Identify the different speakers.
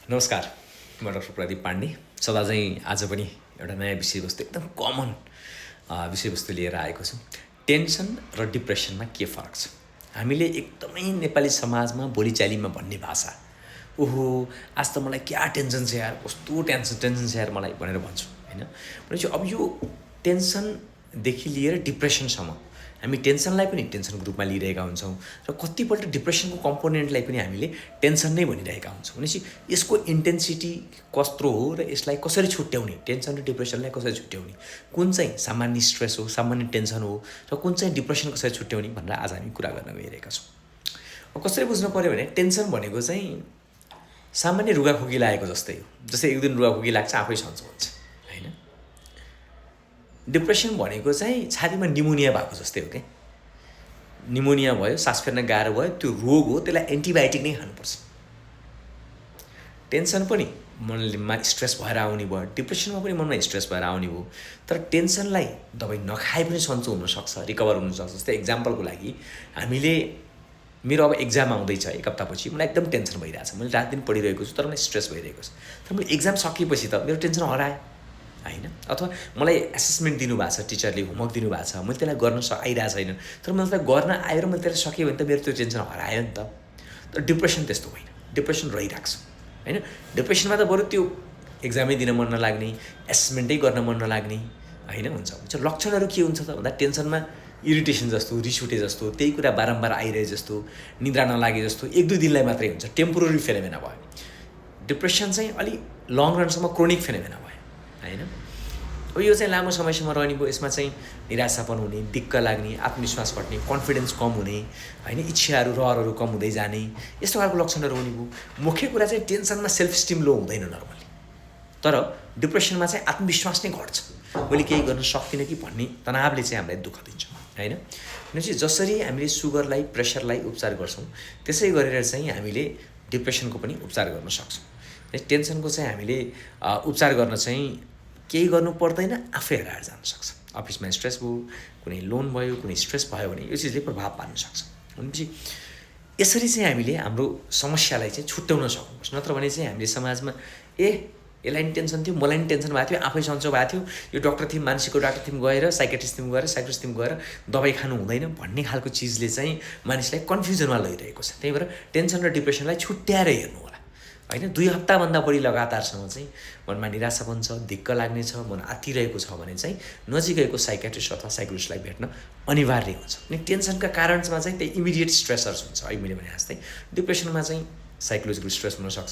Speaker 1: नमस्कार, म डाक्टर प्रदीप पाण्डे। सदा चाहिँ आज पनि एउटा नयाँ विषयवस्तु एकदम कमन विषयवस्तु लिएर आएको छु। टेन्सन र डिप्रेसनमा के फरक छ? हामीले एकदमै नेपाली समाजमा बोलीचालीमा भन्ने भाषा, ओहो आज त मलाई क्या टेन्सन छ यार, कस्तो टेन्सन छ यार मलाई भनेर भन्छु होइन। भनेपछि अब यो टेन्सनदेखि लिएर डिप्रेसनसम्म हामी टेन्सनलाई पनि टेन्सनको रूपमा लिइरहेका हुन्छौँ र कतिपल्ट डिप्रेसनको कम्पोनेन्टलाई पनि हामीले टेन्सन नै भनिरहेका हुन्छौँ। भनेपछि यसको इन्टेन्सिटी कस्तो हो र यसलाई कसरी छुट्याउने, टेन्सन र डिप्रेसनलाई कसरी छुट्याउने, कुन चाहिँ सामान्य स्ट्रेस हो, सामान्य टेन्सन हो र कुन चाहिँ डिप्रेसन कसरी छुट्याउने भनेर आज हामी कुरा गर्न गइरहेका छौँ। कसरी बुझ्नु पऱ्यो भने टेन्सन भनेको चाहिँ सामान्य रुगाखोकी लागेको जस्तै हो। जस्तै एक दिन रुगाखोकी लाग्छ आफै सन्चो हुन्छ होइन। डिप्रेसन भनेको चाहिँ छातीमा निमोनिया भएको जस्तै हो क्या। निमोनिया भयो, सास फेर्न गाह्रो भयो, त्यो रोग हो, त्यसलाई एन्टिबायोटिक नै खानुपर्छ। टेन्सन पनि मनमा स्ट्रेस भएर आउने भयो, डिप्रेसनमा पनि मनमा स्ट्रेस भएर आउने भयो। तर टेन्सनलाई दबाई नखाए पनि सन्चो हुनसक्छ, रिकभर हुनसक्छ। जस्तै इक्जाम्पलको लागि हामीले मेरो अब एक्जाम आउँदैछ, एक हप्तापछि मलाई एकदम टेन्सन भइरहेछ। मैले रात दिन पढिरहेको छु तर मलाई स्ट्रेस भइरहेको छ। तर मैले एक्जाम सकेपछि त मेरो टेन्सन हरायो होइन। अथवा मलाई एसेसमेन्ट दिनुभएको छ, टिचरले होमवर्क दिनुभएको छ, मैले त्यसलाई गर्न आइरहेको छैन, तर मैले त्यसलाई गर्न आयो र मैले त्यसलाई सकेँ भने त मेरो त्यो टेन्सन हरायो नि त। तर डिप्रेसन त्यस्तो होइन, डिप्रेसन रहिरहेको छ होइन। डिप्रेसनमा त बरु त्यो एक्जामै दिन मन नलाग्ने, एसेसमेन्टै गर्न मन नलाग्ने होइन हुन्छ। लक्षणहरू के हुन्छ त भन्दा टेन्सनमा इरिटेसन जस्तो, रिस उठे जस्तो, त्यही कुरा बारम्बार आइरहे जस्तो, निद्रा नलागे जस्तो 1-2 दिनलाई मात्रै हुन्छ, टेम्पोररी फेनोमेना भयो। डिप्रेसन चाहिँ अलि लङ रनसम्म क्रोनिक फेनोमेना भयो होइन। अब यो चाहिँ लामो समयसम्म रहने भयो। यसमा चाहिँ निराशापन हुने, दिक्क लाग्ने, आत्मविश्वास घट्ने, कन्फिडेन्स कम हुने होइन, इच्छाहरू रहरहरू कम हुँदै जाने, यस्तो खालको लक्षणहरू हुने भयो। मुख्य कुरा चाहिँ टेन्सनमा सेल्फ स्टिम लो हुँदैन नर्मली, तर डिप्रेसनमा चाहिँ आत्मविश्वास नै घट्छ। मैले केही गर्न सक्दिनँ कि भन्ने तनावले चाहिँ हामीलाई दुःख दिन्छ होइन। भनेपछि जसरी हामीले सुगरलाई, प्रेसरलाई उपचार गर्छौँ त्यसै गरेर चाहिँ हामीले डिप्रेसनको पनि उपचार गर्न सक्छौँ। टेन्सनको चाहिँ हामीले उपचार गर्न चाहिँ केही गर्नु पर्दैन, आफै हराएर जान सक्छ। अफिसमा स्ट्रेस भयो, कुनै लोन भयो, कुनै स्ट्रेस भयो भने यो चिजले प्रभाव पार्न सक्छ। भनेपछि यसरी चाहिँ हामीले हाम्रो समस्यालाई चाहिँ छुट्याउन सक्नुपर्छ। नत्र भने चाहिँ हामीले समाजमा यसलाई नि टेन्सन थियो, मलाई नि टेन्सन भएको थियो, आफै सन्चो भएको थियो, यो डक्टर थियौँ, मानसिकको डाक्टर थियौँ गएर, साइकेट्रिस्ट थियौँ गएर, साइकोट्रिस्ट थियौँ गएर दबाई खानु हुँदैन भन्ने खालको चिजले चाहिँ मानिसलाई कन्फ्युजनमा लगिरहेको छ। त्यही भएर टेन्सन र डिप्रेसनलाई छुट्याएर हेर्नु होला होइन। 2 हप्ताभन्दा बढी लगातारसँग चाहिँ मनमा निराशापन छ, दिक्क लाग्ने छ, मन आत्तिरहेको छ भने चाहिँ नजिकैको साइकेट्रिस्ट अथवा साइकोलोजिस्टलाई भेट्न अनिवार्य हुन्छ। अनि टेन्सनका कारणमा चाहिँ त्यही इमिडिएट स्ट्रेसर्स हुन्छ, अहिले मैले भने जस्तै। डिप्रेसनमा चाहिँ साइकोलोजिकल स्ट्रेस हुनसक्छ,